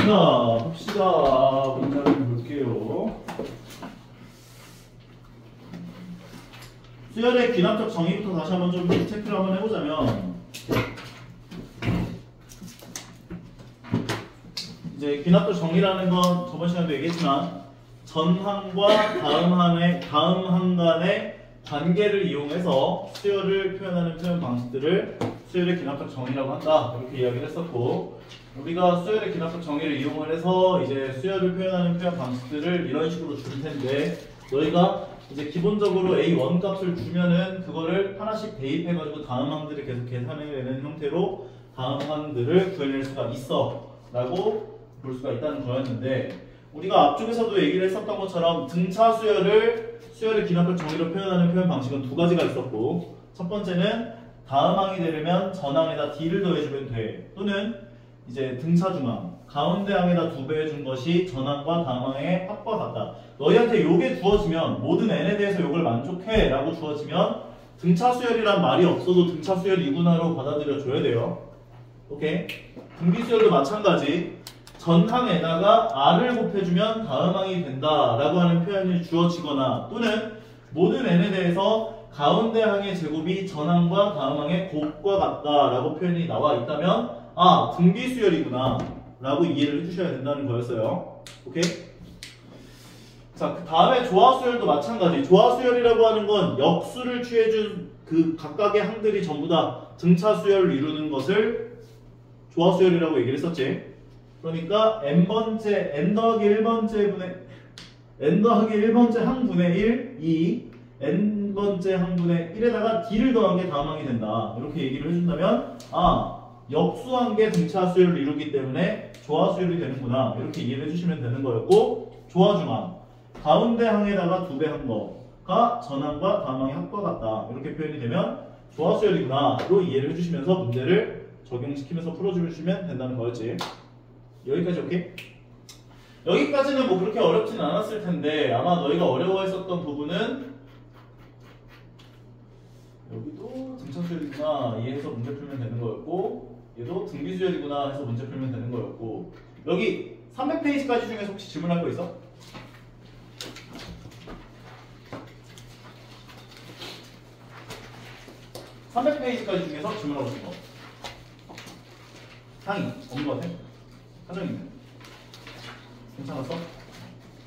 자, 봅시다. 문장을 볼게요. 수열의 귀납적 정의부터 다시 한번 좀 체크를 한번 해보자면, 이제 귀납적 정의라는 건 저번 시간에도 얘기했지만 전항과 다음 항 간의 관계를 이용해서 수열을 표현하는 표현 방식들을 수열의 귀납적 정의라고 한다. 이렇게 이야기를 했었고, 우리가 수열의 귀납적 정의를 이용을 해서 이제 수열을 표현하는 표현 방식들을 이런 식으로 줄 텐데, 너희가 이제 기본적으로 A1 값을 주면은 그거를 하나씩 대입해가지고 다음 항들을 계속 계산해내는 형태로 다음 항들을 구해낼 수가 있어 라고 볼 수가 있다는 거였는데, 우리가 앞쪽에서도 얘기를 했었던 것처럼 등차 수열의 귀납적 정의로 표현하는 표현 방식은 두 가지가 있었고, 첫 번째는 다음 항이 되려면 전항에다 D를 더해주면 돼, 또는 이제 등차 중항 가운데 항에다 2배 해준 것이 전항과 다음 항의 합과 같다. 너희한테 요게 주어지면 모든 n에 대해서 요걸 만족해 라고 주어지면 등차 수열이란 말이 없어도 등차 수열이구나로 받아들여 줘야 돼요. 오케이? 등비 수열도 마찬가지. 전항에다가 r을 곱해주면 다음 항이 된다 라고 하는 표현이 주어지거나, 또는 모든 n에 대해서 가운데 항의 제곱이 전항과 다음 항의 곱과 같다 라고 표현이 나와 있다면, 아, 등비 수열이구나 라고 이해를 해주셔야 된다는 거였어요. 오케이? 자, 그 다음에 조화 수열도 마찬가지. 조화 수열이라고 하는 건 역수를 취해준 그 각각의 항들이 전부 다 등차 수열을 이루는 것을 조화 수열이라고 얘기를 했었지. 그러니까 n 더하기 1번째 항분의 1, 2, n번째 항분의 1에다가 d를 더한 게 다음 항이 된다. 이렇게 얘기를 해준다면, 아, 역수한 게 등차 수열을 이루기 때문에 조화 수열이 되는구나. 이렇게 이해를 해주시면 되는 거였고, 조화 중항 가운데 항에다가 2배 한 거가 전항과 다음 항의 합과 같다. 이렇게 표현이 되면 조화 수열이구나로 이해를 해주시면서 문제를 적용시키면서 풀어주시면 된다는 거였지. 여기까지 오케이? 여기까지는 뭐 그렇게 어렵진 않았을 텐데, 아마 너희가 어려워했었던 부분은 여기도 등차 수열이구나 이해해서 문제 풀면 되는 거였고, 얘도 등비 수열이구나 해서 문제 풀면 되는 거였고, 여기 300페이지까지 중에서 혹시 질문할 거 있어? (300페이지까지) 중에서 질문하고 싶은 거 상이 없는 거 같아? 하정이는? 괜찮았어?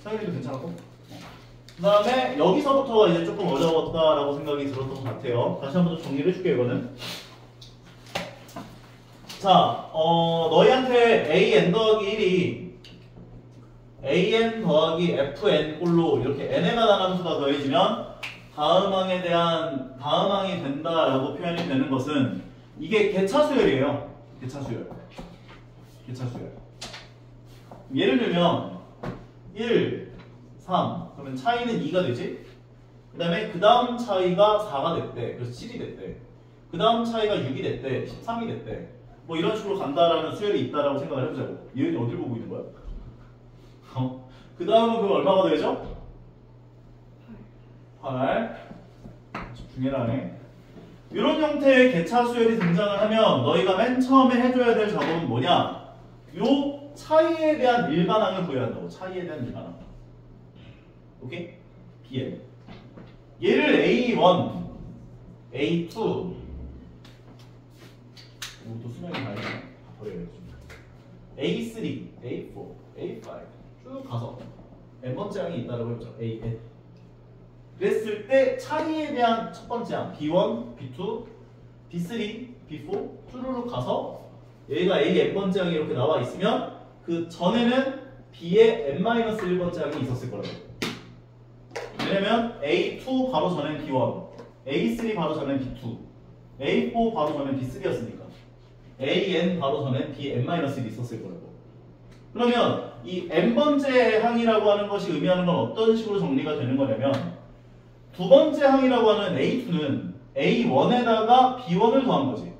상일이도 괜찮았고? 그 다음에 여기서부터가 이제 조금 어려웠다라고 생각이 들었던 것 같아요. 다시 한번 좀 정리를 해줄게요. 이거는 자, 너희한테 an 더하기 1이 an 더하기 fn 꼴로 이렇게 n에만 함수가 더해지면 다음 항이 된다라고 표현이 되는 것은, 이게 개차수열이에요. 개차수열. 예를 들면 1, 3 그러면 차이는 2가 되지? 그 다음에 그 다음 차이가 4가 됐대. 그래서 7이 됐대. 그 다음 차이가 6이 됐대. 13이 됐대. 뭐 이런 식으로 간다라는 수열이 있다라고 생각을 해보자고. 얘는 어딜 보고 있는 거야? 그 다음은 그럼 얼마가 되죠? 8. 집중해라 하네. 이런 형태의 개차 수열이 등장을 하면 너희가 맨 처음에 해줘야 될 작업은 뭐냐? 요 차이에 대한 일반항을 구해야 한다고. 차이에 대한 일반항. 오케이? BN. 얘를 A1, A2, 또 수명이 다르네. 버려야겠지. A3, A4, A5 쭉 가서 n번째 항이 있다라고 해보자. AN. 그랬을 때 차이에 대한 첫 번째 항 B1, B2, B3, B4 쭈루룩 가서 얘가 A n번째 항이 이렇게 나와 있으면 그 전에는 B의 n-1번째 항이 있었을 거라고. 왜냐면 A2 바로 전엔 B1, A3 바로 전엔 B2, A4 바로 전엔 B3였으니까 AN 바로 전엔 BN-1이 있었을 거라고. 그러면 이 n번째 항이라고 하는 것이 의미하는 건 어떤 식으로 정리가 되는 거냐면, 두 번째 항이라고 하는 A2는 A1에다가 B1을 더한 거지.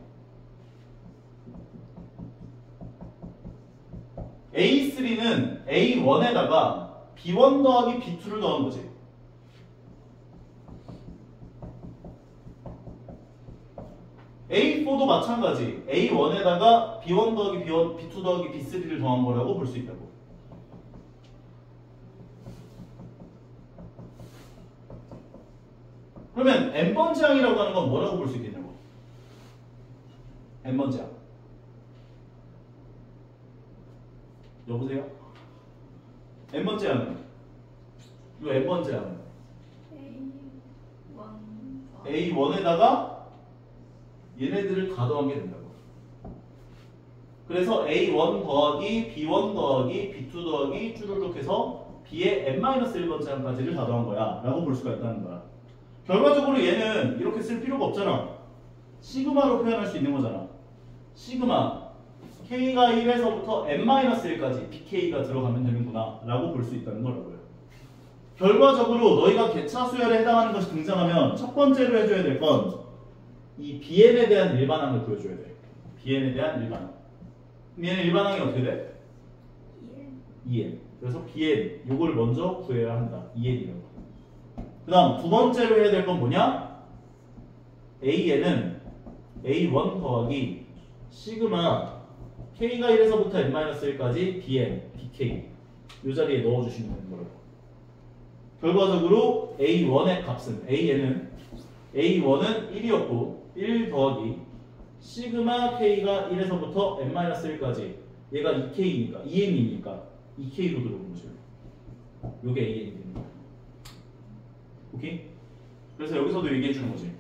A3는 A1에다가 B1 더하기 B2를 더한 거지. A4도 마찬가지. A1에다가 B1 더하기 B1, B2 더하기 B3를 더한 거라고 볼 수 있다고. 그러면 n번째 항이라고 하는 건 뭐라고 볼 수 있겠냐고. n번째 항. 여보세요? n번째 항은? 이 n번째 항은? A1에다가 얘네들을 다 더한 게 된다고. 그래서 A1 더하기 B1 더하기 B2 더하기 쭈루룩 해서 B의 n-1번째 항까지를 다 더한 거야 라고 볼 수가 있다는 거야. 결과적으로 얘는 이렇게 쓸 필요가 없잖아. 시그마로 표현할 수 있는 거잖아. 시그마 K가 1에서부터 n-1까지 BK가 들어가면 되는구나 라고 볼 수 있다는 거라고요. 결과적으로 너희가 개차 수열에 해당하는 것이 등장하면 첫 번째로 해줘야 될 건 이 BN에 대한 일반항을 보여줘야 돼. BN에 대한 일반항. 얘는 일반항이 어떻게 돼? 2n. 그래서 BN 요걸 먼저 구해야 한다. 2n이라고. 그 다음 두 번째로 해야 될 건 뭐냐? AN은 A1 더하기 시그마 K가 1에서부터 n-1까지 BN, BK 이 자리에 넣어주시면 되는 거라고. 결과적으로 A1의 값은 AN은 1이었고 1 더하기 시그마 K가 1에서부터 n-1까지 얘가 2K니까 2N이니까 2K로 들어오는 거죠. 요게 AN이 되는 거야. 오케이? 그래서 여기서도 얘기해 주는 거지.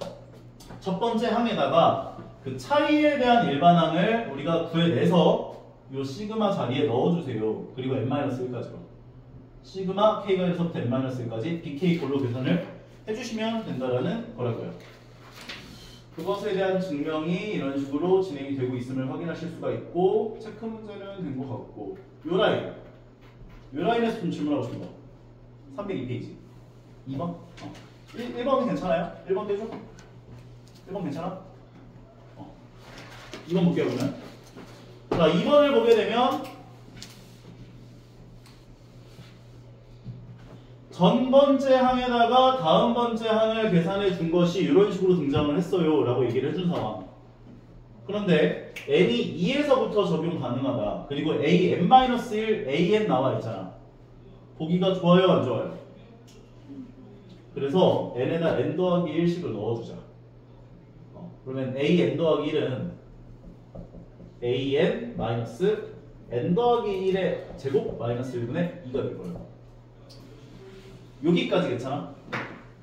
첫 번째 항에다가 그 차이에 대한 일반항을 우리가 구해내서 요 시그마 자리에 넣어주세요. 그리고 n-1까지로 시그마 K가 1에서부터 n-1까지 BK 꼴로 계산을 해주시면 된다라는 거라고요. 그것에 대한 증명이 이런 식으로 진행이 되고 있음을 확인하실 수가 있고 체크 문제는 된 것 같고 요 라인에서 좀 질문하고 싶은 거 302페이지 2번? 1번은 괜찮아요? 1번 되죠? 1번 괜찮아? 2번 볼게요 그러면. 자 2번을 보게 되면 전 번째 항에다가 다음 번째 항을 계산해 준 것이 이런 식으로 등장을 했어요 라고 얘기를 해준 상황. 그런데 n이 2에서부터 적용 가능하다. 그리고 an-1 an 나와 있잖아. 보기가 좋아요 안 좋아요? 그래서 n에다 n 더하기 1씩을 넣어주자. 그러면 an 더하기 1은 an 마이너스 n 더하기 1의 제곱 마이너스 1분의 2가 될 거예요. 여기까지 괜찮아?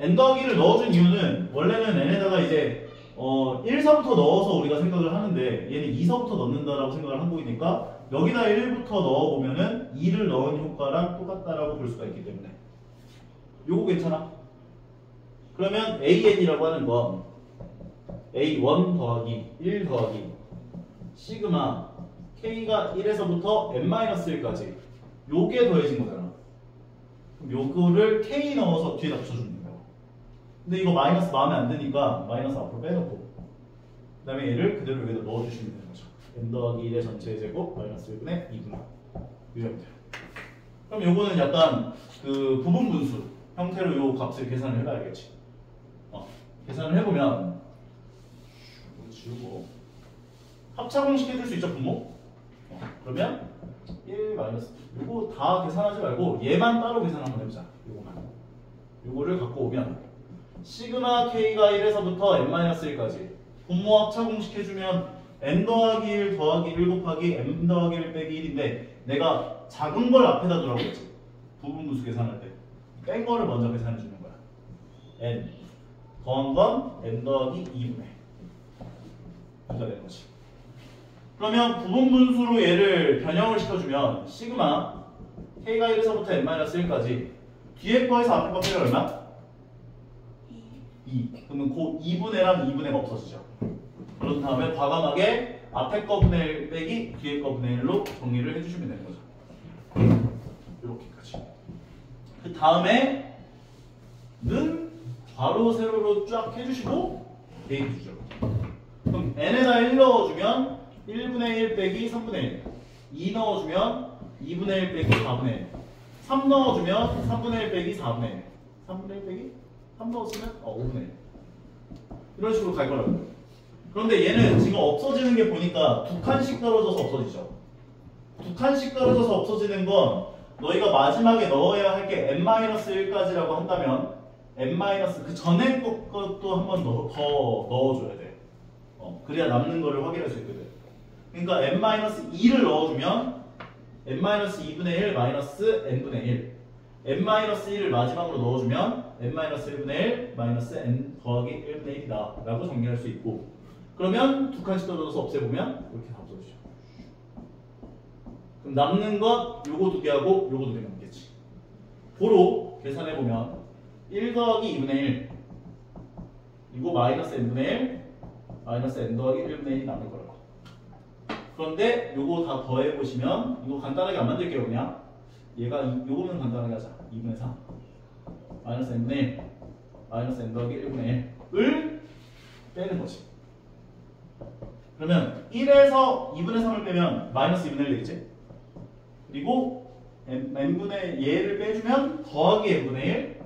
n 더하기 1을 넣어준 이유는 원래는 n에다가 이제 1서부터 넣어서 우리가 생각을 하는데 얘는 2서부터 넣는다라고 생각을 한 거니까 여기다 1부터 넣어보면은 2를 넣은 효과랑 똑같다라고 볼 수가 있기 때문에 요거 괜찮아? 그러면 an이라고 하는 건 a1 더하기 1 더하기 시그마 k가 1에서부터 n-1까지 요게 더해진 거잖아. 요거를 k 넣어서 뒤에다 붙여주는 거예요. 근데 이거 마이너스 마음에 안 드니까 마이너스 앞으로 빼놓고 그 다음에 얘를 그대로 여기다 넣어주시면 되는 거죠. n 더하기 1의 전체 제곱 마이너스 1분의 2분의 이 형태. 그럼 요거는 약간 그 부분 분수 형태로 요 값을 계산을 해봐야겠지. 계산을 해보면 이거 지우고 합차공식 해줄 수 있죠 분모? 그러면 1 마이너스 요거 다 계산하지 말고 얘만 따로 계산 한번 해보자. 요거만 요거를 갖고 오면 시그마 k가 1에서부터 n-1까지 분모 합차공식 해주면 n 더하기 1 더하기 1 곱하기 n 더하기 1 빼기 1인데 내가 작은 걸 앞에다 두라고 했지. 부분분수 계산할 때 뺀 거를 먼저 계산해 주는 거야. n 더한 건 n 더하기 2분의 이렇게 되는 거지. 그러면 부분분수로 얘를 변형을 시켜주면 시그마 k가 1에서부터 n-1까지 뒤에 거에서 앞에 거 빼면 얼마? 2. 그러면 그 2분의랑 2분의가 없어지죠. 그런 다음에 과감하게 앞에 거 분의 1 빼기 뒤에 거 분의 1로 정리를 해주시면 되는 거죠. 이렇게까지. 그 다음에는 괄호 세로로 쫙 해주시고 대입 주죠. 그럼 n에다 1 넣어주면 1분의 1 빼기 3분의 1 2 넣어주면 2분의 1 빼기 4분의 1 3 넣어주면 3분의 1 빼기 4분의 1 3분의 1 빼기 3 넣었으면 5분의 1 이런 식으로 갈 거라고요. 그런데 얘는 지금 없어지는 게 보니까 두 칸씩 떨어져서 없어지죠. 두 칸씩 떨어져서 없어지는 건 너희가 마지막에 넣어야 할 게 n-1까지라고 한다면 n- 그 전에 것도 한 번 더 넣어줘야 돼. 그래야 남는 거를 확인할 수 있거든. 그러니까 n-2를 넣어주면 n-2분의 1 마이너스 n분의 1 n-1을 마지막으로 넣어주면 n-1분의 1 마이너스 n 더하기 1분의 1이다 라고 정리할 수 있고, 그러면 두 칸씩 떨어져서 없애보면 이렇게 다 없어지죠. 그럼 남는 것 요거 두 개하고 요거 두 개 남겠지. 고로 계산해보면 1 더하기 2분의 1 이거 마이너스 n분의 1 마이너스 n 더하기 1분의 1이 남을 거라고. 그런데 요거 다 더해보시면 이거 간단하게 안 만들게요. 그냥 얘가 요거는 간단하게 하자. 2분의 3 마이너스 n분의 1 마이너스 n 더하기 1분의 1을 빼는 거지. 그러면 1에서 2분의 3을 빼면 마이너스 2분의 1 되겠지? 그리고 n분의 얘를 빼주면 더하기 n분의 1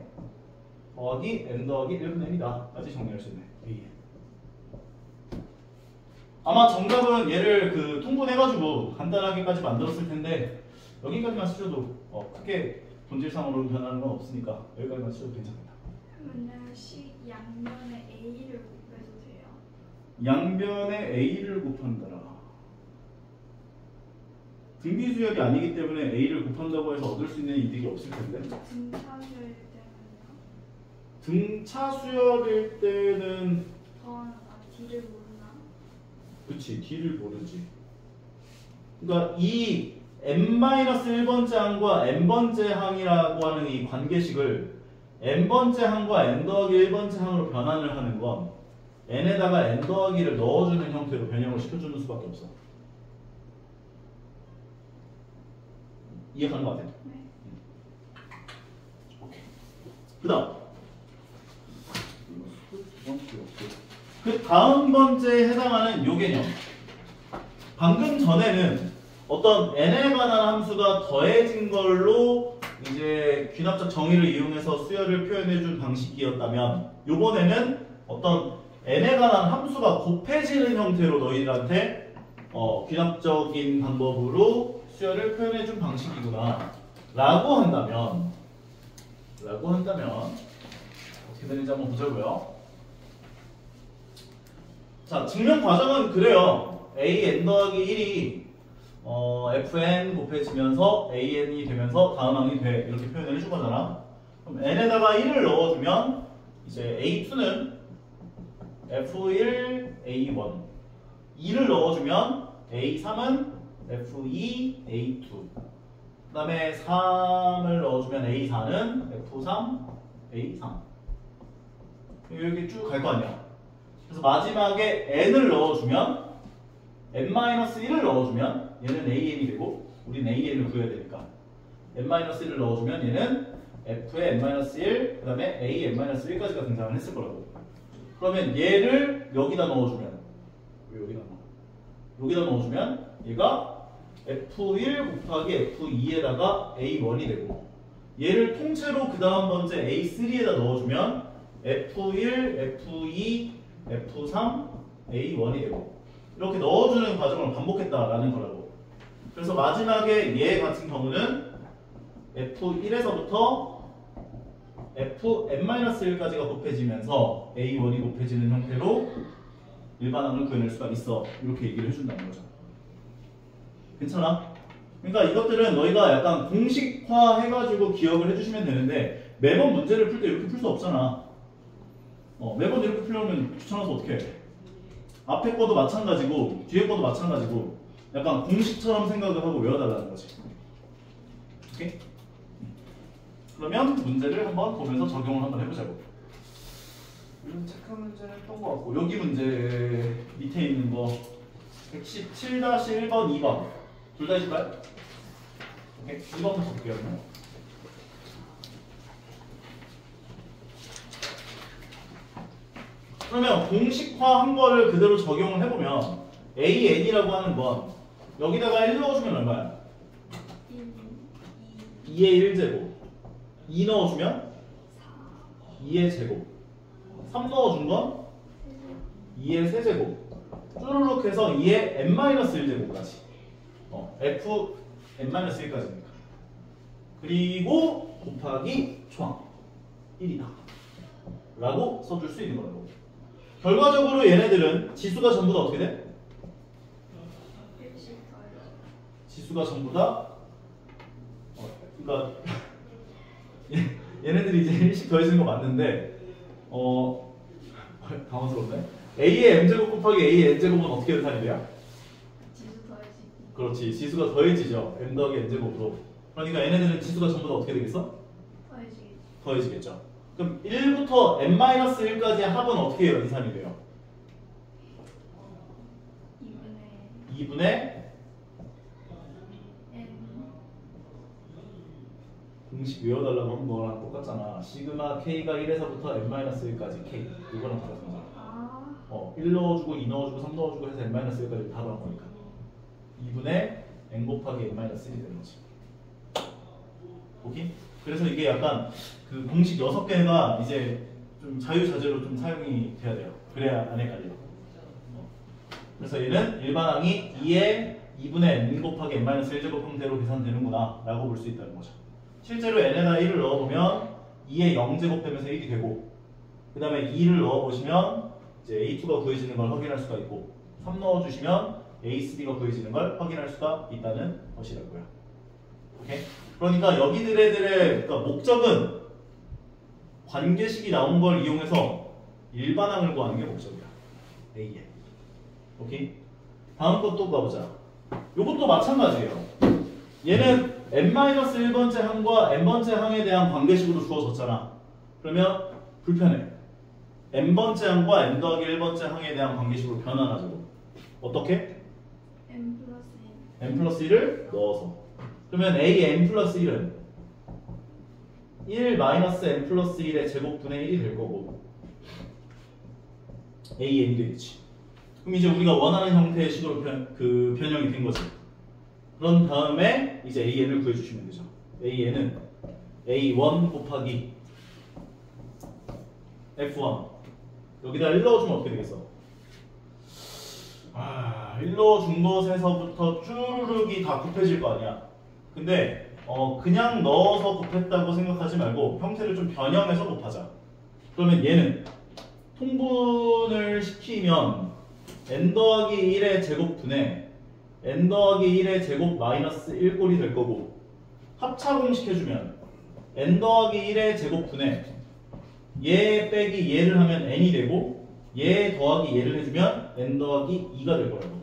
더하기 n 더하기 1분의 1이다 까지 정리할 수 있네. 아마 정답은 얘를 그 통분해가지고 간단하게까지 만들었을 텐데 여기까지만 쓰셔도 크게 본질상으로 변하는 건 없으니까 여기까지만 쓰셔도 괜찮습니다. 그러면 식 양면에 a를 곱해도 돼요? 양변에 a를 곱한다라. 등비수열이 아니기 때문에 a를 곱한다고 해서 얻을 수 있는 이득이 없을 텐데. 등차수열일 때는요? 등차수열일 때는 d를 모르나? 그치, d를 모르지. 그러니까 이 n-1번째 항과 n번째 항이라고 하는 이 관계식을 n번째 항과 n 더하기 1번째 항으로 변환을 하는 건 n에다가 n 더하기를 넣어주는 형태로 변형을 시켜주는 수밖에 없어. 이해가는 것 같아? 네. 오케이. 그 다음 그 다음 번째에 해당하는 요 개념. 방금 전에는 어떤 n에 관한 함수가 더해진 걸로 이제 귀납적 정의를 이용해서 수열을 표현해준 방식이었다면 요번에는 어떤 n에 관한 함수가 곱해지는 형태로 너희들한테 귀납적인 방법으로 수열을 표현해준 방식이구나 라고 한다면 어떻게 되는지 한번 보자고요. 자, 증명 과정은 그래요. a n 더하기 1이 fn 곱해지면서 an이 되면서 다음 항이 돼 이렇게 표현을 해준 거잖아. 그럼 n에다가 1을 넣어주면 이제 a2는 f1 a1 2를 넣어주면 a3은 f2 a2 그 다음에 3을 넣어주면 a4는 f3 a3 이렇게 쭉 갈 거 아니야. 그래서 마지막에 n을 넣어주면 n-1을 넣어주면 얘는 an이 되고 우린 an을 구해야 되니까 n-1을 넣어주면 얘는 f의 n-1 그 다음에 a n-1까지가 등장을 했을 거라고. 그러면 얘를 여기다 넣어주면 여기다 넣어주면 얘가 f1 곱하기 f2에다가 a1이 되고 얘를 통째로 그 다음 번째 a3에다 넣어주면 f1, f2, f3, a1이 되고 이렇게 넣어주는 과정을 반복했다라는 거라고. 그래서 마지막에 얘 같은 경우는 f1에서부터 fn-1까지가 곱해지면서 a1이 곱해지는 형태로 일반항을 구해낼 수가 있어. 이렇게 얘기를 해준다는 거죠. 괜찮아? 그러니까 이것들은 너희가 약간 공식화 해가지고 기억을 해주시면 되는데 매번 문제를 풀 때 이렇게 풀 수 없잖아. 매번 이렇게 풀려면 귀찮아서 어떻게 해? 앞에 거도 마찬가지고 뒤에 거도 마찬가지고 약간 공식처럼 생각을 하고 외워달라는 거지. 오케이? 그러면 문제를 한번 보면서 적용을 한번 해보자고. 이런 체크 문제는 했던 것 같고 여기 문제 밑에 있는 거 117-1번, 2번 둘 다 해줄까요? 오케이, 2번부터 볼게요. 그러면 공식화한 거를 그대로 적용을 해보면 AN이라고 하는 건 여기다가 1 넣어주면 얼마야? 2의 1제곱 2 넣어주면 2의 제곱 3 넣어준 건 2의 세제곱 쭈루룩 해서 2의 n-1제곱까지 f n-1까지니까 그리고 곱하기 초항 1이다 라고 써줄 수 있는 거라고. 결과적으로 얘네들은 지수가 전부 다 어떻게 돼? 지수가 전부 다 그러니까 얘네들이 이제 1씩 더해지는 거 맞는데 당황스럽네. a의 m제곱 곱하기 a의 n제곱은 어떻게 된 산이래요? 지수 더해지. 그렇지. 지수가 더해지죠. m 더하기 n제곱으로. 그러니까 얘네들은 지수가 전부 다 어떻게 되겠어? 더해지겠지. 더해지겠죠. 그럼 1부터 n-1까지의 합은 어떻게 해요? 이 산이 돼요? 2분의 n. 공식 외워달라고 한 거랑 똑같잖아. 시그마 k가 1에서부터 n-1까지 k 이거랑 똑같은 거야. 1 넣어주고 2 넣어주고 3 넣어주고 해서 n-1까지 답을 한 거니까 2분의 n 곱하기 n-1이 되는 거지. 오케이? 그래서 이게 약간 그 공식 6개가 이제 좀 자유자재로 좀 사용이 돼야 돼요. 그래야 안 헷갈려. 그래서 얘는 일반항이 2분의 n 곱하기 n-1제곱 형태로 계산되는구나 라고 볼 수 있다는 거죠. 실제로 n에다 1을 넣어보면 2의 0제곱 되면서 1이 되고 그 다음에 2를 넣어보시면 이제 A2가 구해지는 걸 확인할 수가 있고 3 넣어주시면 A3가 구해지는 걸 확인할 수가 있다는 것이라고요. 오케이? 그러니까 여기들의 그러니까 목적은 관계식이 나온 걸 이용해서 일반항을 구하는 게 목적이야. A에. 오케이? 다음 것도 가보자. 요것도 마찬가지예요. 얘는 n-1번째 항과 n번째 항에 대한 관계식으로 주어졌잖아. 그러면 불편해. n번째 항과 n 더하기 1번째 항에 대한 관계식으로 변환하자고. 어떻게? n 플러스 n 플러스 1을 넣어서. 그러면 a n 플러스 1은 1 마이너스 n 플러스 1의 제곱분의 1이 될 거고 a n이 되겠지. 그럼 이제 우리가 원하는 형태의 식으로 변형이 된 거지. 그런 다음에 이제 AN을 구해주시면 되죠. AN은 A1 곱하기 F1 여기다 1 넣어주면 어떻게 되겠어? 1 넣어준 것에서부터 쭈르륵이 다 곱해질 거 아니야. 근데 그냥 넣어서 곱했다고 생각하지 말고 형태를 좀 변형해서 곱하자. 그러면 얘는 통분을 시키면 n 더하기 1의 제곱분에 n 더하기 1의 제곱 마이너스 1꼴이 될 거고 합차공식 해주면 n 더하기 1의 제곱분에 얘 빼기 얘를 하면 n이 되고 얘 더하기 얘를 해주면 n 더하기 2가 될 거라고.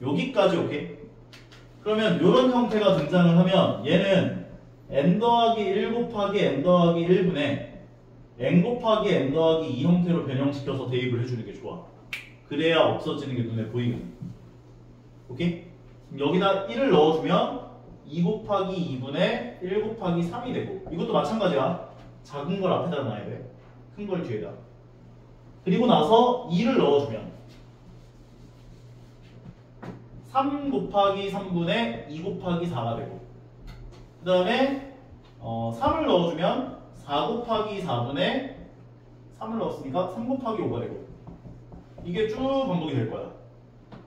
여기까지 오케이? 그러면 이런 형태가 등장을 하면 얘는 n 더하기 1 곱하기 n 더하기 1분의 n 곱하기 n 더하기 2 형태로 변형시켜서 대입을 해주는 게 좋아. 그래야 없어지는 게 눈에 보이거든. 오케이? 여기다 1을 넣어주면 2 곱하기 2분의 1 곱하기 3이 되고 이것도 마찬가지야. 작은 걸 앞에다 놔야 돼. 큰 걸 뒤에다. 그리고 나서 2를 넣어주면 3 곱하기 3분의 2 곱하기 4가 되고 그 다음에 3을 넣어주면 4 곱하기 4분의 3을 넣었으니까 3 곱하기 5가 되고 이게 쭉 반복이 될 거야.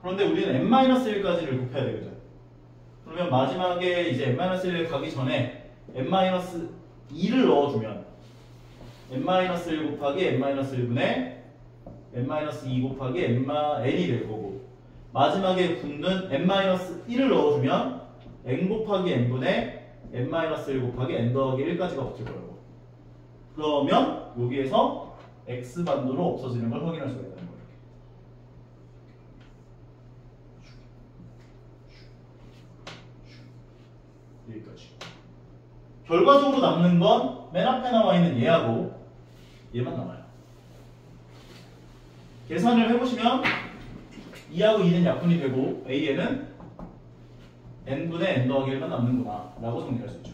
그런데 우리는 n-1까지를 곱해야 되거든. 그러면 마지막에 이제 n-1 가기 전에 n-2를 넣어주면 n-1 곱하기 n-1분의 n-2 곱하기 n이 될 거고 마지막에 붙는 n-1을 넣어주면 n 곱하기 n분의 n-1 곱하기 n 더하기 1까지가 붙을 거라고. 그러면 여기에서 x반도로 없어지는 걸 확인할 수가 있다는 거예요. 여기까지. 결과적으로 남는 건 맨 앞에 나와 있는 얘하고 얘만 남아요. 계산을 해보시면 2하고 2는 약분이 되고 AN은 n분의 n 더하기 1만 남는구나 라고 정리할 수 있죠.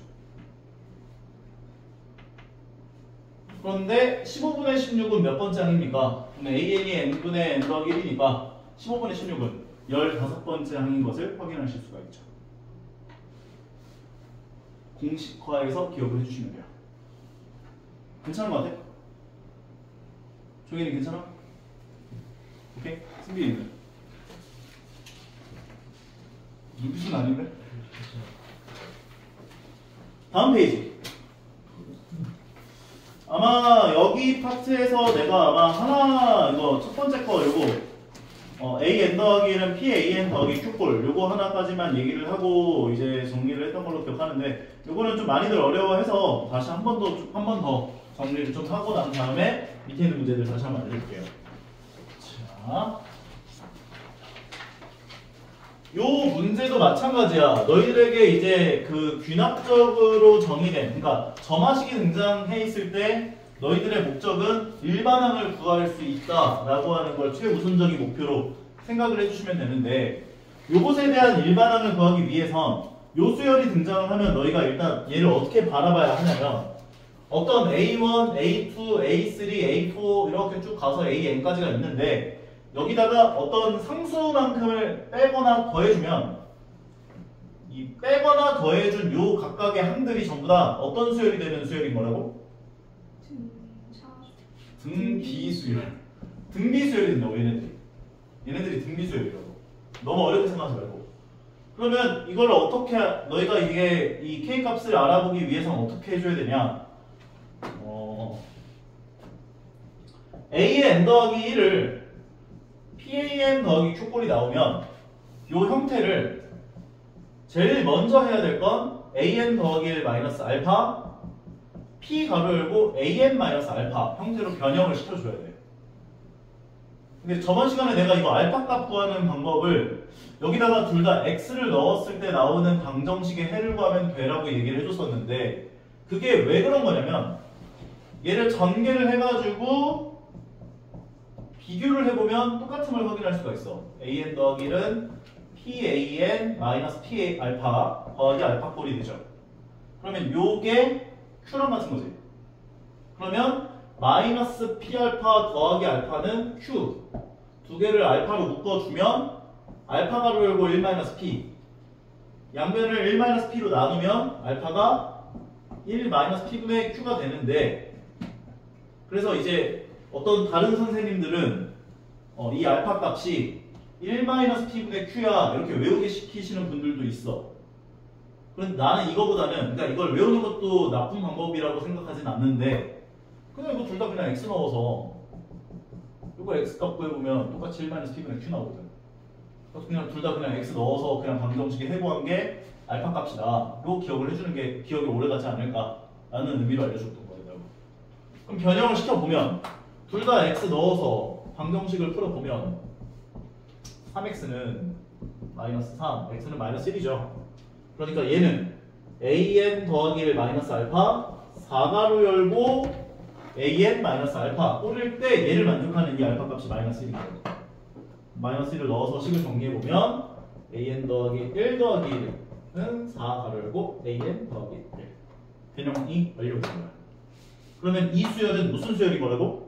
그런데 15분의 16은 몇 번째 항입니까? 그럼 AN이 n분의 n 더하기 1이니까 15분의 16은 15번째 항인 것을 확인하실 수가 있죠. 공식화해서 기억을 해주시면 돼요. 괜찮은 것 같아? 종현이 괜찮아? 오케이? 승빈이는? 눈빛은 아닌데? 다음 페이지. 아마 여기 파트에서 내가 아마 하나 이거 첫 번째 거 요거 AN 더하기 1은 PAN 더하기 Q꼴 요거 하나까지만 얘기를 하고 이제 정리를 했던 걸로 기억하는데 요거는 좀 많이들 어려워해서 다시 한 번 더 정리를 좀 하고 난 다음에 밑에 있는 문제들 다시 한번 알려줄게요. 자, 요 문제도 마찬가지야. 너희들에게 이제 그 균합적으로 정의된, 그러니까 점화식이 등장해 있을 때 너희들의 목적은 일반항을 구할 수 있다라고 하는 걸 최우선적인 목표로 생각을 해주시면 되는데, 요것에 대한 일반항을 구하기 위해선 요 수열이 등장을 하면 너희가 일단 얘를 어떻게 바라봐야 하냐면 어떤 A1, A2, A3, A4 이렇게 쭉 가서 AN까지가 있는데 여기다가 어떤 상수만큼을 빼거나 더해주면 이 빼거나 더해준 요 각각의 항들이 전부 다 어떤 수열이 되는 수열인 거라고? 등비수열. 등비수열이 된다고 얘네들이 등비수열이라고. 너무 어렵게 생각하지 말고. 그러면 이걸 어떻게 너희가 이게 이 K 값을 알아보기 위해서는 어떻게 해줘야 되냐? A의 n 더하기 1을 PAN 더하기 Q꼴이 나오면 요 형태를 제일 먼저 해야 될 건 AN 더하기 1 마이너스 알파 P 가로 열고 AN 마이너스 알파 형태로 변형을 시켜줘야 돼. 근데 저번 시간에 내가 이거 알파 값 구하는 방법을 여기다가 둘 다 x를 넣었을 때 나오는 방정식의 해를 구하면 되라고 얘기를 해줬었는데 그게 왜 그런 거냐면 얘를 전개를 해가지고 비교를 해보면 똑같음을 확인할 수가 있어. AN 더하기 1은 PAN 마이너스 P 알파 더하기 알파 꼴이 되죠. 그러면 요게 Q랑 같은 거지. 그러면 마이너스 P 알파 더하기 알파는 Q 두 개를 알파로 묶어주면 알파 가로 열고 1 마이너스 P 양변을 1 마이너스 P로 나누면 알파가 1 마이너스 P분의 Q가 되는데 그래서 이제 어떤 다른 선생님들은 이 알파 값이 1 마이너스 P분의 Q야 이렇게 외우게 시키시는 분들도 있어. 그런데 나는 이거보다는 그러니까 이걸 외우는 것도 나쁜 방법이라고 생각하진 않는데 그냥 이거 둘 다 그냥 X 넣어서 이거 X 값 구해보면 똑같이 1 마이너스 P분의 Q 나오거든. 그래서 그냥 둘 다 그냥 X 넣어서 그냥 방정식에 해보한 게 알파 값이다. 이거 기억을 해주는 게 기억이 오래가지 않을까라는 의미로 알려줬던 거예요. 그럼 변형을 시켜보면 둘 다 X 넣어서 방정식을 풀어보면 3X는 마이너스 3, X는 마이너스 1이죠. 그러니까 얘는 AN 더하기 1 마이너스 알파 4가로 열고 AN 마이너스 알파 꼴일 때 얘를 만족하는 이 알파 값이 마이너스 1이거든요. 마이너스 1을 넣어서 식을 정리해보면 AN 더하기 1 더하기 1은 4가로 열고 AN 더하기 1 변형이 완료됩니다. 그러면 이 수열은 무슨 수열인 거라고?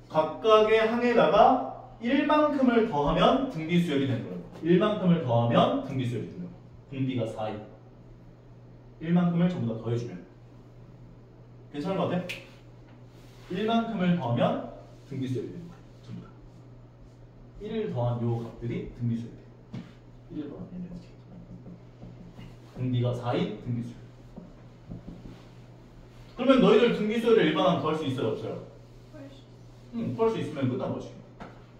각각의 항에다가 1만큼을 더하면 등비수열이 되는 거예요. 1만큼을 더하면 등비수열이 되는 거예요. 등비가 4인 1만큼을 전부 다 더해주면 괜찮은 것 같아? 1만큼을 더하면 등비수열이 되는 거예요. 전부 다 1을 더한 요 값들이 등비수열이 돼요. 1을 더한 얘네들이 등비가 4인 등비수열. 그러면 너희들 등비수열을 일반항 구할 수 있어요? 없어요? 구할 수 있으면 끝난 거지.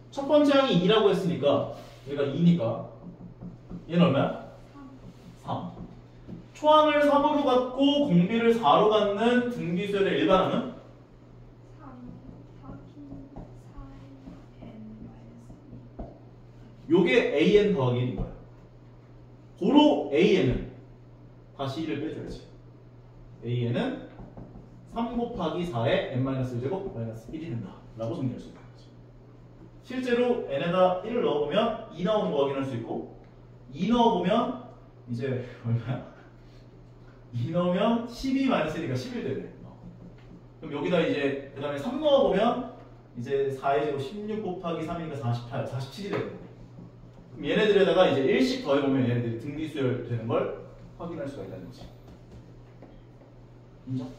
첫 번째 항이 2라고 했으니까 얘가 2니까 얘는 얼마야? 3. 초항을 3으로 갖고 공비를 4로 갖는 등비수열의 일반항은? 3 요게 AN 더하기 1인 거야. 고로 AN은 다시 1을 빼줘야지. AN은 3 곱하기 4의 n-1제곱 마이너스 1이 된다 라고 정리할 수 있다. 실제로 n에다 1을 넣어보면 2 나오는 거 확인할 수 있고 2 넣어보면 이제 얼마야? 2 넣으면 12-1이니까 11 되네. 그럼 여기다 이제 그 다음에 3 넣어보면 이제 4의 제곱 16 곱하기 3이니까 48, 47이 되고 그럼 얘네들에다가 이제 1씩 더해보면 얘네들이 등비수열 되는 걸 확인할 수가 있다는 거지. 인정?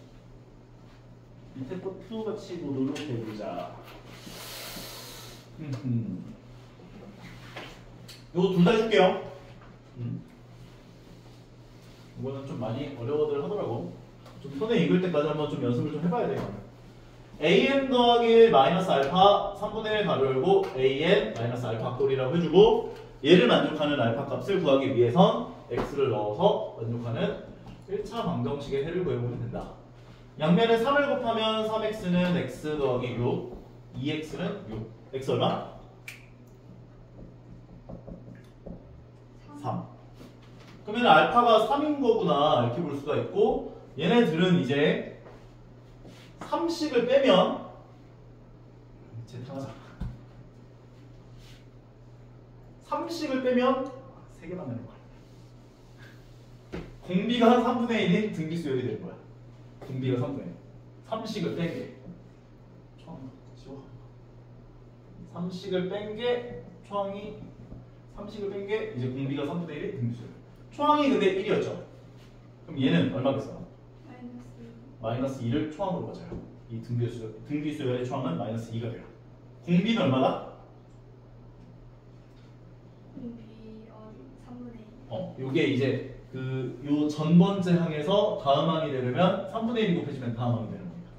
밑에 거 2 같이 보도록 해보자. 요거 둘 다 해줄게요. 이거는 좀 많이 어려워들 하더라고. 좀 손에 익을 때까지 한번 좀 연습을 좀 해봐야 돼요. an 더하기 1 마이너스 알파 3분의 1 가로 열고 an 마이너스 알파 꼴이라고 해주고 얘를 만족하는 알파 값을 구하기 위해선 x를 넣어서 만족하는 1차 방정식의 해를 구해보면 된다. 양면에 3을 곱하면 3x는 x 더하기 6 2x는 6 x 얼마? 3. 그러면 알파가 3인 거구나 이렇게 볼 수가 있고 얘네들은 이제 3씩을 빼면 재탕하자 3씩을 빼면 3개만 되는 거야. 공비가 한 3분의 1인 등비수열이 되는 거야. 공비가 3분의 1 3씩을 뺀 게 3씩을 뺀 게 초항이 3씩을 뺀 게 이제 공비가 3분의 1이 등비수열. 초항이 근데 1이었죠. 그럼 얘는 얼마겠어? 마이너스 2를 초항으로 가져요. 이 등비수열의 초항은 마이너스 2가 돼요. 공비는 얼마다? 공비 3분의 1. 요게 이제 요 전번째 항에서 다음 항이 되려면 3분의 1이 곱해지면 다음 항이 되는 겁니다.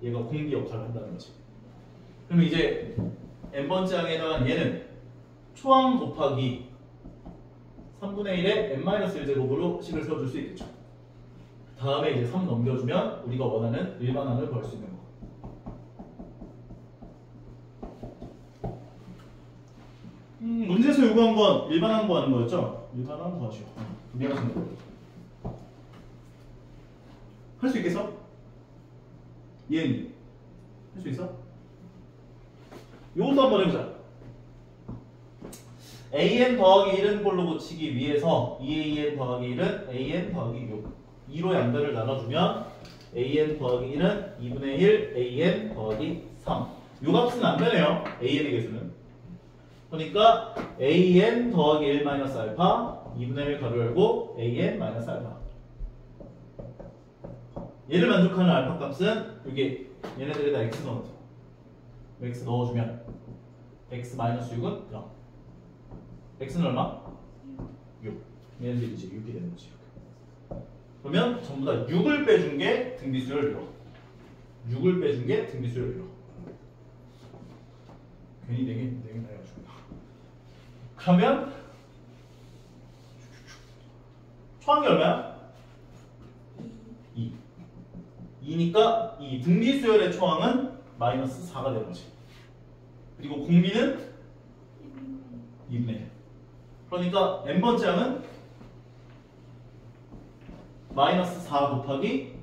얘가 공비 역할을 한다는 거지. 그러면 이제 n번째 항에 해당한 얘는 초항 곱하기 3분의 1에 n-1제곱으로 식을 세워줄 수 있겠죠. 다음에 이제 3 넘겨주면 우리가 원하는 일반항을 구할 수 있는 거. 문제에서 요구한 건 일반항 구하는 거였죠? 일반항 구하시오. 미안하신 거. 할 수 있겠어? 얘는 할 수 있어? 요것도 한번 해보자. an 더하기 1은 꼴로 고치기 위해서 2an 더하기 1은 an 더하기 6 2로 양변을 나눠주면 an 더하기 1은 2분의 1 an 더하기 3 요 값은 안 변해요. an의 개수는. 그러니까 an 더하기 1 마이너스 알파 2분의 1 가로 열고 an 마이너스 알파 얘를 만족하는 알파 값은 여기 얘네들에다 x 넣어줘. x 넣어주면 x 마이너스 6은 0 x는 얼마? 6 얘네들이 이제 6이 되는 거지. 그러면 전부 다 6을 빼준 게 등비수열 1로 6을 빼준 게 등비수열 1로 괜히 4개 나가지고 그러면 초항이 얼마야? 2 2니까 이 등비수열의 초항은 마이너스 4가 되는 거지. 그리고 공비는 2분의 1 그러니까 n번째 항은 마이너스 4 곱하기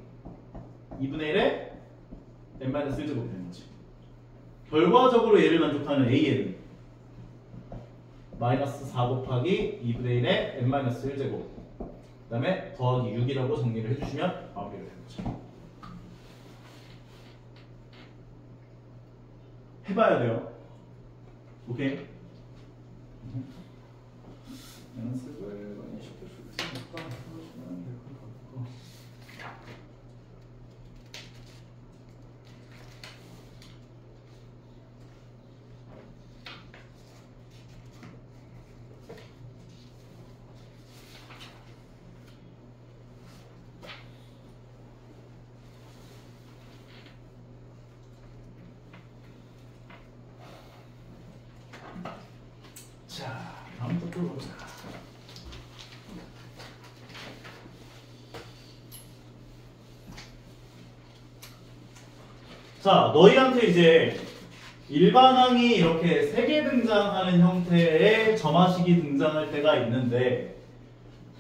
2분의 1에 n-1제곱이 되는 거지. 결과적으로 얘를 만족하는 an은 마이너스 4 곱하기 2분의 1에 n-1제곱 그 다음에 더하기 6이라고 정리를 해주시면 마무리가 되는 거죠. 해봐야 돼요. 오케이? 연습을 많이 시킬 수 있으니까 해보시면 될 것 같고. 자, 다음부터 또 보자. 자, 너희한테 이제 일반항이 이렇게 3개 등장하는 형태의 점화식이 등장할 때가 있는데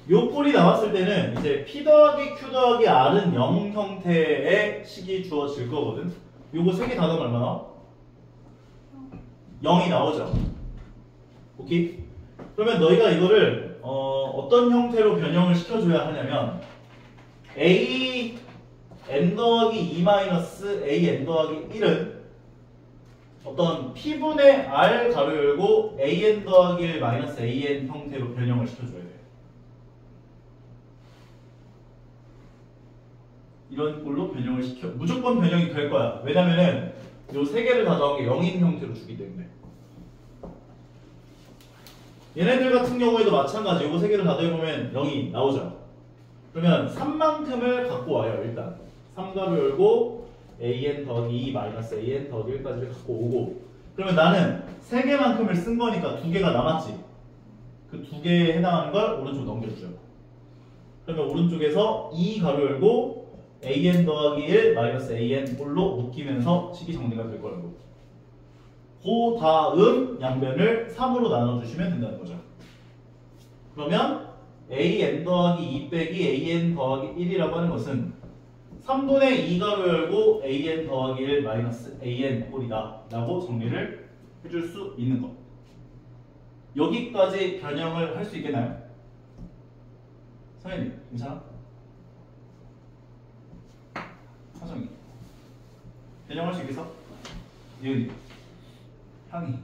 요 꼴이 나왔을 때는 이제 P 더하기 Q 더하기 R은 0 형태의 식이 주어질 거거든. 요거 3개 다 넣으면 얼마 나와? 0이 나오죠. 오케이? 그러면 너희가 이거를 어떤 형태로 변형을 시켜줘야 하냐면 a n 더하기 2 마이너스 a n 더하기 1은 어떤 p분의 r 가로 열고 a n 더하기 1 마이너스 a n 형태로 변형을 시켜줘야 돼. 이런 꼴로 변형을 무조건 변형이 될 거야. 왜냐면은 요 3개를 다 더한 게 0인 형태로 주기 때문에. 얘네들 같은 경우에도 마찬가지. 요거 세 개를 다 더해보면 0이 나오죠. 그러면 3만큼을 갖고 와요. 일단 3가로 열고 an 더하기 2 마이너스 an 더하기 1까지를 갖고 오고, 그러면 나는 3개만큼을 쓴 거니까 2개가 남았지. 그 2개에 해당하는 걸 오른쪽 넘겨주죠. 그러면 오른쪽에서 2 가로 열고 an 더하기 1 마이너스 an 꼴로 묶이면서 식이 정리가 될 거라고. 그 다음 양변을 3으로 나눠주시면 된다는 거죠. 그러면 an 더하기 2 빼기 an 더하기 1이라고 하는 것은 3분의 2가로 열고 an 더하기 1 마이너스 an 꼴이다 라고 정리를 해줄 수 있는 것. 여기까지 변형을 할 수 있겠나요? 성현님 괜찮아? 하정이 변형할 수 있겠어? 예은이 향이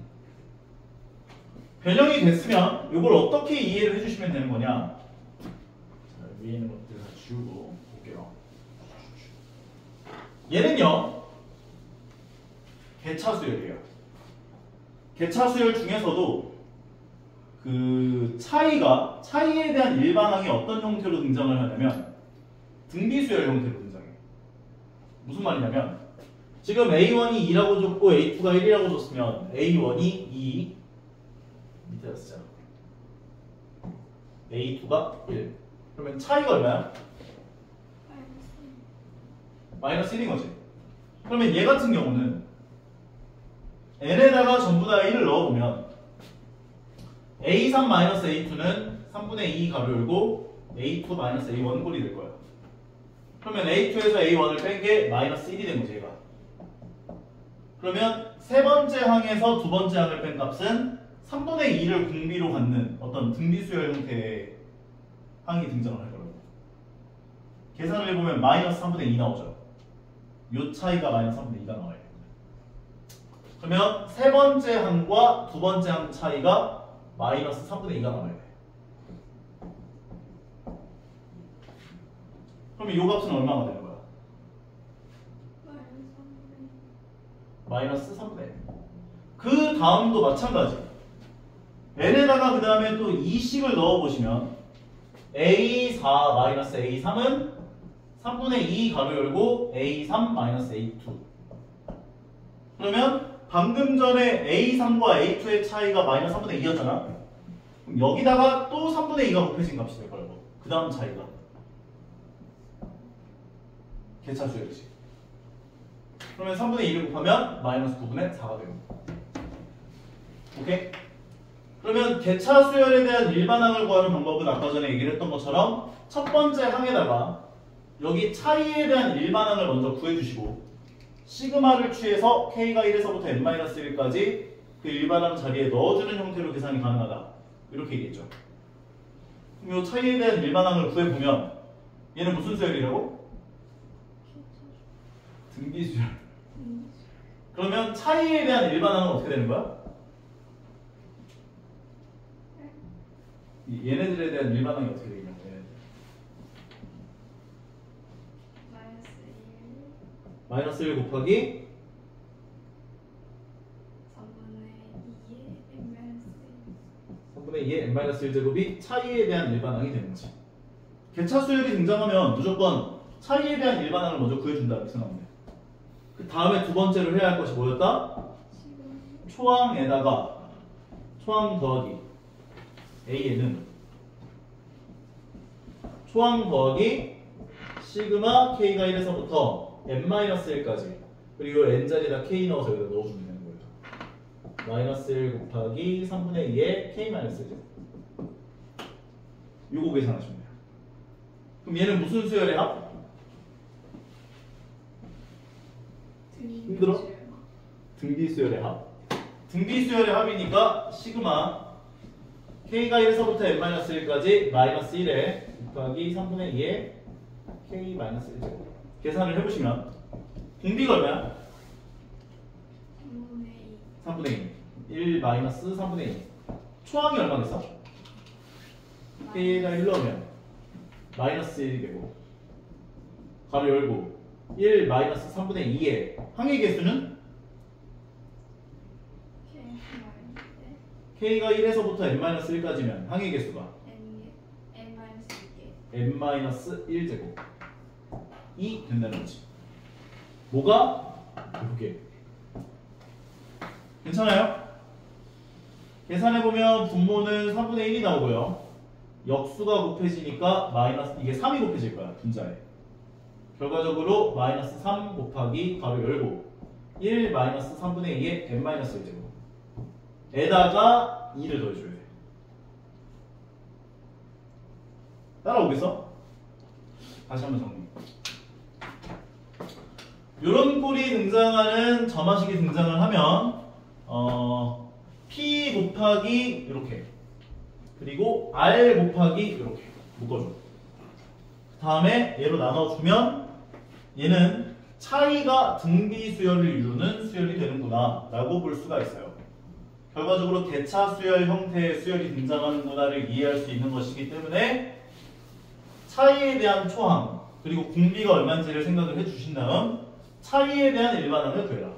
변형이 됐으면 이걸 어떻게 이해를 해주시면 되는 거냐? 자, 위에 있는 것들 다 지우고 볼게요. 얘는요 개차수열이에요. 개차수열 중에서도 그 차이에 대한 일반항이 어떤 형태로 등장을 하냐면 등비수열 형태로 등장해요. 무슨 말이냐면 지금 A1이 2라고 줬고 A2가 1이라고 줬으면 A1이 2 밑에다 쓰자. A2가 1. 그러면 차이가 얼마야? 마이너스 1인 거지. 그러면 얘 같은 경우는 n에다가 전부 다 1을 넣어보면 A3-A2는 3분의 2 가로 열고 A2-A1 꼴이 될 거야. 그러면 A2에서 A1을 뺀 게 마이너스 1이 된 거지, 얘가. 그러면 세 번째 항에서 두 번째 항을 뺀 값은 3분의 2를 공비로 갖는 어떤 등비수열 형태의 항이 등장을 할 거라고. 계산을 해보면 마이너스 3분의 2 나오죠. 요 차이가 마이너스 3분의 2가 나와요. 그러면 세 번째 항과 두 번째 항 차이가 마이너스 3분의 2가 나와야 돼. 그러면 요 값은 얼마가 되는 거야? 마이너스 3분의 1. 그 다음도 마찬가지. n에다가 그 다음에 또 2식을 넣어보시면 A4 마이너스 A3은 3분의 2 가로 열고 A3 마이너스 A2. 그러면 방금 전에 A3과 A2의 차이가 마이너스 3분의 2였잖아. 그럼 여기다가 또 3분의 2가 곱해진 값이 될 거라고. 그 다음 차이가 개차수열이지. 그러면 3분의 2를 곱하면 마이너스 9분의 4가 되는 거야. 오케이? 그러면 개차수열에 대한 일반항을 구하는 방법은 아까 전에 얘기를 했던 것처럼 첫 번째 항에다가 여기 차이에 대한 일반항을 먼저 구해주시고 시그마를 취해서 K가 1에서부터 n-1까지 그 일반항 자리에 넣어주는 형태로 계산이 가능하다. 이렇게 얘기했죠. 그럼 이 차이에 대한 일반항을 구해보면 얘는 무슨 수열이라고? 등비수열. 그러면 차이에 대한 일반항은 어떻게 되는 거야? 얘네들에 대한 일반항이 어떻게 되겠냐고. 마이너스 1 곱하기 3분의 2의 n-1제곱이 차이에 대한 일반항이 되는 거지. 개차수열이 등장하면 무조건 차이에 대한 일반항을 먼저 구해준다 이렇게 생각하면 돼. 그 다음에 두 번째로 해야 할 것이 뭐였다? 초항에다가 초항 더하기 A에는 초항 더하기 시그마 K가 1에서부터 n-1까지 그리고 n자리에다 K 넣어서 여기다 넣어주면 되는 거예요. 마이너스 1 곱하기 3분의 2의 K-1 요거 계산하시면 돼요. 그럼 얘는 무슨 수열의 합? 힘들어? 등비수열의 합. 등비수열의 합이니까 시그마 K가 1에서부터 n-1까지 마이너스 1에 곱하기 3분의 2의 K-1제곱 계산을 해보시면 공비가 얼마야? 3분의 2 1 마이너스 3분의 2 초항이 얼마겠어? K가 1 넣으면 마이너스 1이 되고 가로 열고 1 마이너스 3분의 2의 항의 개수는? k가 1에서부터 n-1까지면 항의 개수가 n-1제곱 이 된다는 거지. 뭐가? 이렇게. 괜찮아요? 계산해보면 분모는 3분의 1이 나오고요. 역수가 곱해지니까 마이너스, 이게 3이 곱해질 거야, 분자에. 결과적으로 마이너스 3 곱하기 가로 열고 1 마이너스 3분의 2의 n-1제곱 에다가 2를 더해줘야 돼. 따라오겠어? 다시 한번 정리. 이런 꼴이 등장하는 점화식이 등장을 하면 P 곱하기 이렇게 그리고 R 곱하기 이렇게 묶어줘. 그 다음에 얘로 나눠주면 얘는 차이가 등비수열을 이루는 수열이 되는구나 라고 볼 수가 있어요. 결과적으로 대차 수열 형태의 수열이 등장하는구나를 이해할 수 있는 것이기 때문에 차이에 대한 초항 그리고 공비가 얼마인지를 생각을 해주신 다음 차이에 대한 일반항을 구해라.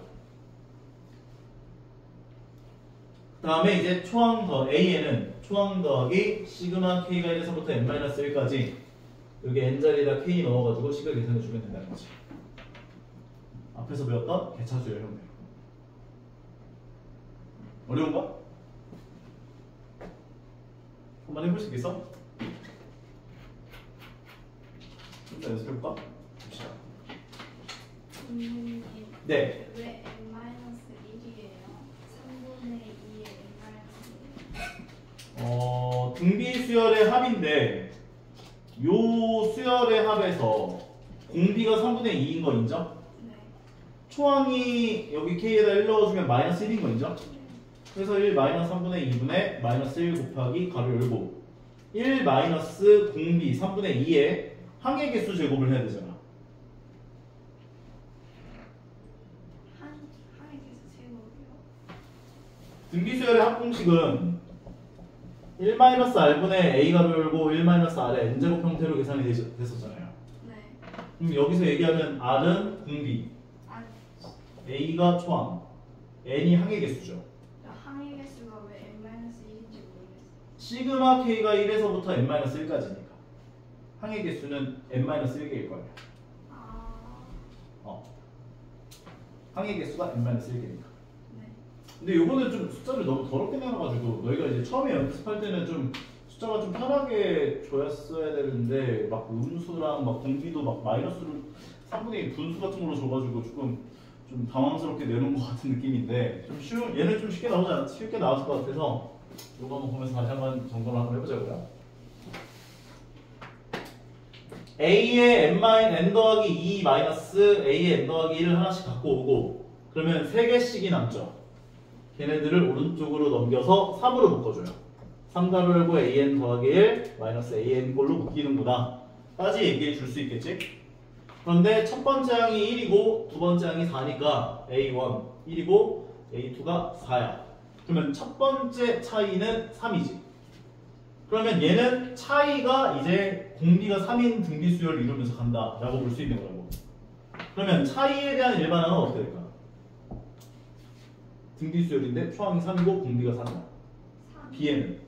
그 다음에 이제 초항 더 A에는 초항 더하기 시그마 K가 1에서부터 n-1까지 여기 n자리에다 K 넣어가지고 식을 계산해주면 된다는 거지. 앞에서 배웠던 대차수열 형태. 어려운가? 한번 해볼 수 있겠어? 좀 더 연습해볼까? 봅시다. 네. 왜 n-1이에요? 3분의 2의 n-1. 등비 수열의 합인데 요 수열의 합에서 공비가 3분의 2인 거 인정? 네. 초항이 여기 K에다 1 넣어주면 마이너스 1인 거 인정? 그래서 1 마이너스 3분의 2분의 마이너스 1 곱하기 가로 열고 1 마이너스 공비 3분의 2에 항의 개수 제곱을 해야 되잖아. 항의 개수 제곱이요? 등비수열의 합공식은 1-r분의 a 가로 열고 1-r의 n제곱 형태로 계산이 됐었잖아요. 네. 그럼 여기서 얘기하는 r은 공비, a가 초항, n이 항의 개수죠. 항의 개수가 왜 n-1인지 모르겠어요. 시그마 k가 1에서부터 n-1까지니까 항의 개수는 n-1개일 거예요. 항의 개수가 n-1개니까. 네. 근데 요거는 좀 숫자를 너무 더럽게 내놔가지고 너희가 이제 처음에 연습할 때는 좀 숫자가 좀 편하게 줘였어야 되는데 막 음수랑 막 공비도 막 마이너스를 3분의 2 분수 같은 걸로 줘가지고 조금 좀 당황스럽게 내놓은 것 같은 느낌인데 좀 쉬운 얘는 좀 쉽게 나왔을 것 같아서 요거 한번 보면서 다시 한번 점검을 한번 해보자고요. A의 n 더하기 2 마이너스 A의 n 더하기 1을 하나씩 갖고 오고 그러면 3개씩이 남죠. 걔네들을 오른쪽으로 넘겨서 3으로 묶어줘요. 3가로 열고 an 더하기 1 마이너스 an 꼴로 묶이는구나 까지 얘기해 줄 수 있겠지? 그런데 첫 번째 항이 1이고 두 번째 항이 4니까 a1 1이고 a2가 4야. 그러면 첫 번째 차이는 3이지. 그러면 얘는 차이가 이제 공비가 3인 등비수열을 이루면서 간다 라고 볼 수 있는 거라고. 그러면 차이에 대한 일반항은 어떻게 될까? 등비수열인데 초항이 3이고 공비가 3이야. B에는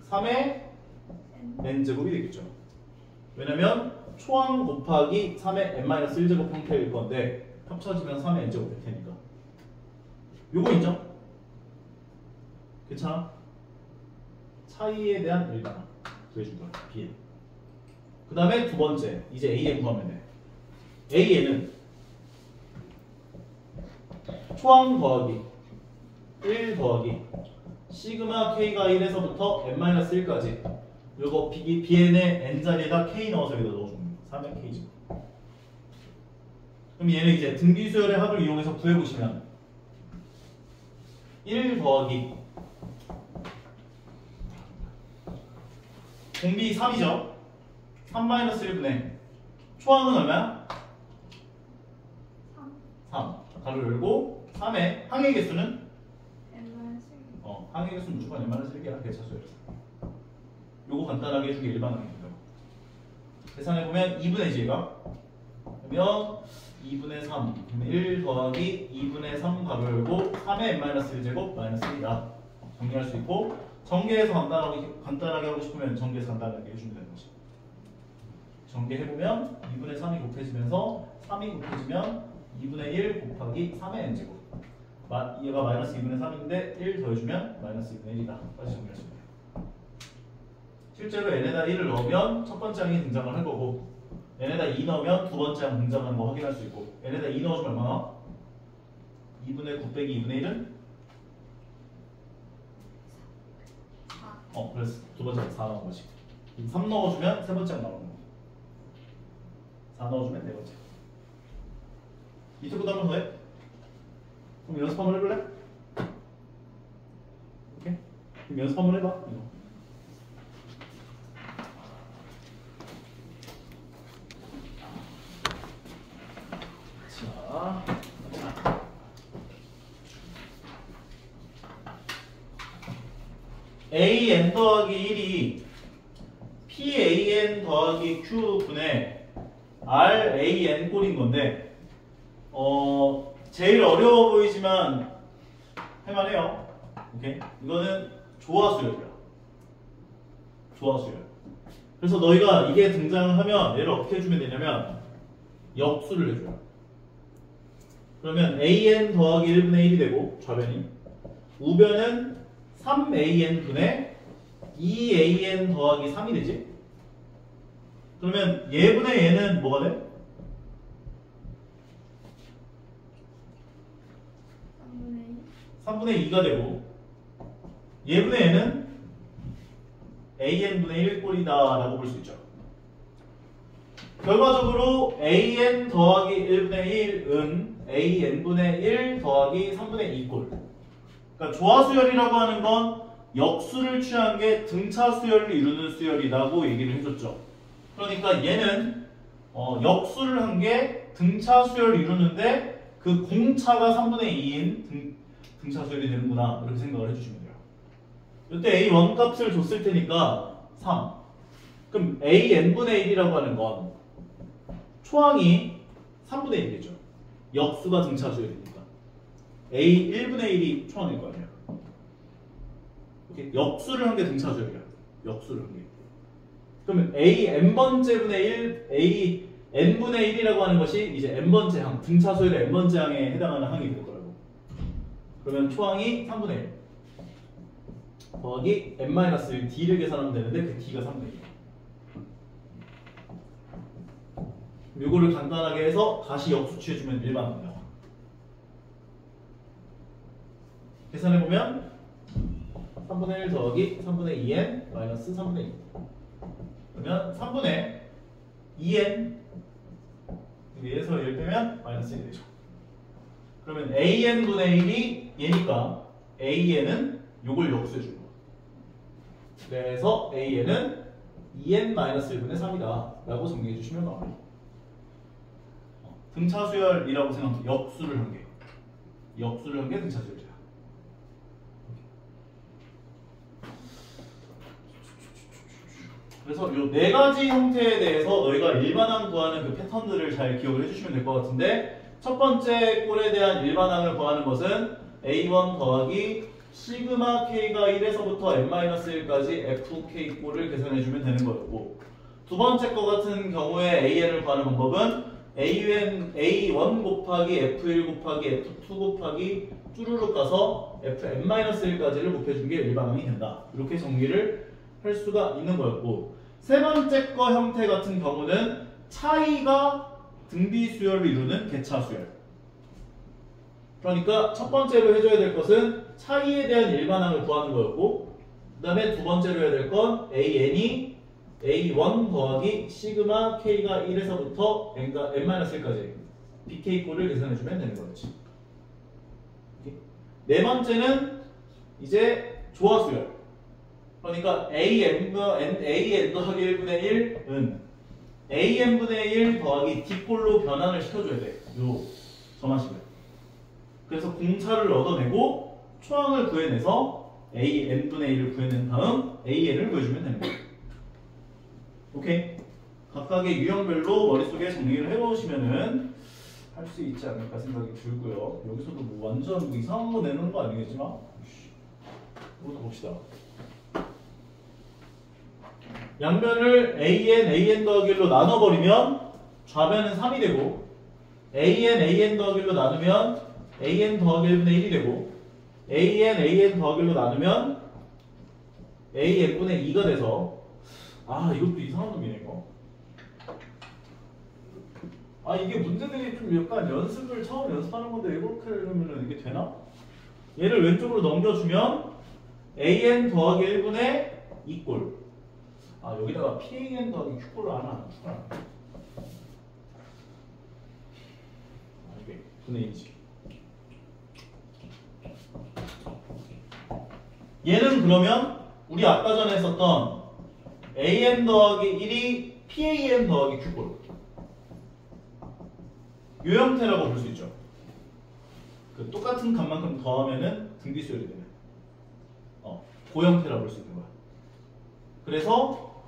3의 n제곱이 되겠죠. 왜냐면 초항 곱하기 3의 n-1제곱 형태일 건데 합쳐지면 3의 n제곱 될 테니까. 요거 인정? 괜찮아? 차이에 대한 일반항 구해준 거야. B에. 그 다음에 두 번째 이제 A에 구하면 돼. A에는 초항 더하기 1 더하기 시그마 K가 1에서부터 n-1까지 그리고 Bn의 n자리에다 K 넣어서 여기다 넣어줍니다. 3의 K지. 그럼 얘는 이제 등비수열의 합을 이용해서 구해보시면 1 더하기 공비 3이죠. 3-1분의 초항은 얼마야? 3 가로 열고 3의 항의 개수는? 항의 개수는 무조건 n-1야. 대차수열. 요거 간단하게 해주기 일반항입니다. 계산해보면 2분의 G가 그러면 2분의 3 그러면 1 더하기 2분의 3 괄호 열고 3의 n-1제곱 마이너스 1이다 정리할 수 있고 전개해서 간단하게 하고 싶으면 전개해서 간단하게 해주면 되는 거지. 전개해보면 2분의 3이 곱해지면서 3이 곱해지면 2분의 1 곱하기 3의 n제곱 얘가 마이너스 2분의 3인데 1 더해주면 마이너스 2분의 1이다 까지 정리할 수 있네요. 실제로 n에다 1을 넣으면 첫 번째 항이 등장을 할 거고 n에다 2 넣으면 두 번째 항 등장하는 거 확인할 수 있고 n에다 2 넣어주면 얼마나? 2분의 9 빼기 2분의 1은? 그래서 두 번째 4 나온 거지. 3 넣어주면 세 번째 나오는 거. 4 넣어주면 네 번째. 이쪽도 한번 더 해. 그럼 연습 한번 해볼래? 오케이? 그럼 연습 한번 해봐. 이거. 자. an 더하기 1이 pan 더하기 q분의 ran 꼴인 건데 제일 어려워 보이지만 할만해요. 오케이? 이거는 조화수열이야. 조화수열. 그래서 너희가 이게 등장하면 얘를 어떻게 해주면 되냐면 역수를 해줘요. 그러면 an 더하기 1분의 1이 되고 좌변이 우변은 3an 분의 2an 더하기 3이 되지? 그러면 얘분의 얘는 뭐가 돼? 3분의 2가 되고 얘분의 얘는 an분의 1 꼴이다 라고 볼 수 있죠. 결과적으로 an 더하기 1분의 1은 an분의 1 더하기 3분의 2 꼴. 그러니까 조화수열이라고 하는 건 역수를 취한 게 등차 수열을 이루는 수열이라고 얘기를 해줬죠. 그러니까 얘는 역수를 한 게 등차 수열을 이루는데 그 공차가 3분의 2인 등차 수열이 되는구나 이렇게 생각을 해주시면 돼요. 이때 a1 값을 줬을 테니까 3. 그럼 an분의 1이라고 하는 건 초항이 3분의 1이죠. 역수가 등차 수열이니까 a 1분의 1이 초항일 거 아니에요. 이렇게 역수를 한 게 등차 수열이야. 역수를 한 게. 그러면 a n번째분의 1, a n분의 1이라고 하는 것이 이제 n번째 항, 등차 수열의 n번째 항에 해당하는 항이 될 거라고. 그러면 초항이 3분의 1 더하기 n-1 d를 계산하면 되는데 그 d가 3분의 1. 이거를 간단하게 해서 다시 역수 취해주면 일반항 나와. 계산해보면 3분의 1 더하기 3분의 2n 마이너스 3분의 2. 그러면 3분의 2n 위에서 1 빼면 마이너스 1이 되죠. 그러면 an분의 1이 얘니까 an은 요걸 역수해준 거야. 그래서 an은 2n-1분의 3이다 라고 정리해주시면 나와요. 등차수열이라고 생각해. 역수를 한 게. 역수를 한 게 등차수열이야. 그래서 이 네 가지 형태에 대해서 너희가 일반항 구하는 그 패턴들을 잘 기억을 해주시면 될 것 같은데 첫 번째 꼴에 대한 일반항을 구하는 것은 a1 더하기 시그마 k가 1에서부터 n-1까지 fk 꼴을 계산해주면 되는 거였고 두 번째 거 같은 경우에 an을 구하는 방법은 a1 곱하기 f1 곱하기 f2 곱하기 쭈루룩 가서 fn-1까지를 곱해준 게 일반항이 된다. 이렇게 정리를 할 수가 있는 거였고 세 번째 거 형태 같은 경우는 차이가 등비수열을 이루는 개차수열. 그러니까 첫 번째로 해줘야 될 것은 차이에 대한 일반항을 구하는 거였고 그 다음에 두 번째로 해야 될 건 an이 a1 더하기 시그마 k가 1에서부터 n-1까지 bk꼴을 계산해주면 되는 거였지. 네 번째는 이제 조화수열. 그러니까 an 더하기 1분의 1은 an분의 1 더하기 d꼴로 변환을 시켜줘야 돼. 요 점화식을. 그래서 공차를 얻어내고 초항을 구해내서 an분의 1을 구해낸 다음 an을 구해주면 되는 거예요. 오케이? 각각의 유형별로 머릿속에 정리를 해놓으시면은 할 수 있지 않을까 생각이 들고요. 여기서도 뭐 완전 뭐 이상한 거 내는 거 아니겠지만 이것도 봅시다. 양변을 an 더하기 1로 나눠버리면 좌변은 3이 되고 an 더하기 1로 나누면 an 더하기 1분의 1이 되고 an 더하기 1로 나누면 an분의 2가 돼서 이것도 이상한 놈이네 이거. 이게 문제들이 좀 약간 연습을 처음 연습하는 건데 이렇게 하려면 이게 되나? 얘를 왼쪽으로 넘겨주면 an 더하기 1분의 2꼴. 여기다가 pan 더하기 q꼴을 하나 이게 분의 1이지. 얘는 그러면 우리 아까 전에 했었던 an 더하기 1이 pan 더하기 q꼴 이 형태라고 볼 수 있죠. 그 똑같은 값만큼 더하면은 등비수열이 되는 그 형태라고 볼 수 있는 거야. 그래서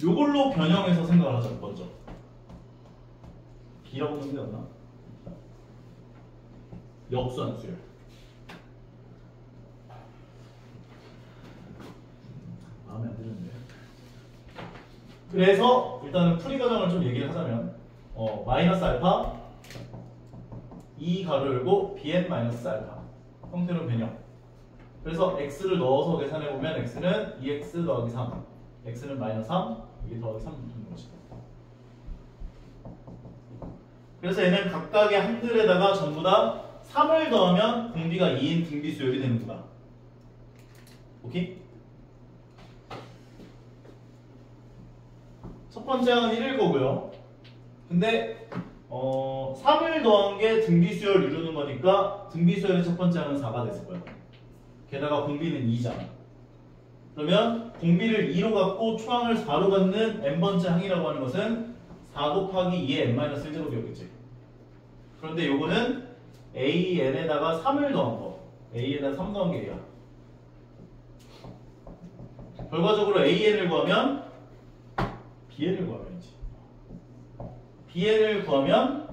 요걸로 변형해서 생각을 하자. 먼저 B라고 하면 되었나? 역수한 수열. 마음에 안 드는데. 그래서 일단은 풀이 과정을 좀 얘기를 하자면 마이너스 알파 2 가로 열고 bn 마이너스 알파 형태로 변형. 그래서 x를 넣어서 계산해 보면 x는 2x 더하기 3, x는 마이너스 3, 여기 더하기 3 붙는 거지. 그래서 얘는 각각의 한들에다가 전부 다 3을 더하면 공비가 2인 등비수열이 되는구나. 오케이? 첫 번째 항은 1일 거고요. 근데 3을 더한 게 등비수열 이루는 거니까 등비수열의 첫 번째 항은 4가 됐을 거예요. 게다가 공비는 2잖아. 그러면 공비를 2로 갖고 초항을 4로 갖는 n번째 항이라고 하는 것은 4 곱하기 2의 n-1제곱이었겠지. 그런데 요거는 an에다가 3을 더한 거. an에다가 3 더한 게 얘야. 결과적으로 an을 구하면 bn을 구하면이지. bn을 구하면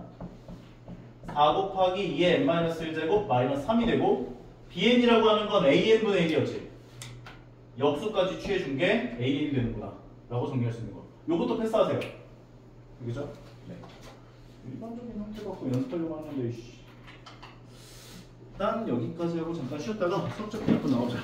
4 곱하기 2의 n-1제곱 마이너스 3이 되고 bn이라고 하는 건 an분의 1이었지. 역수까지 취해준 게 an이 되는구나 라고 정리할 수 있는 거. 요것도 패스하세요. 그죠? 네. 일반적인 형태 갖고 연습하려고 하는데 일단 여기까지 하고 잠깐 쉬었다가 수업 좀 갖고 나오자.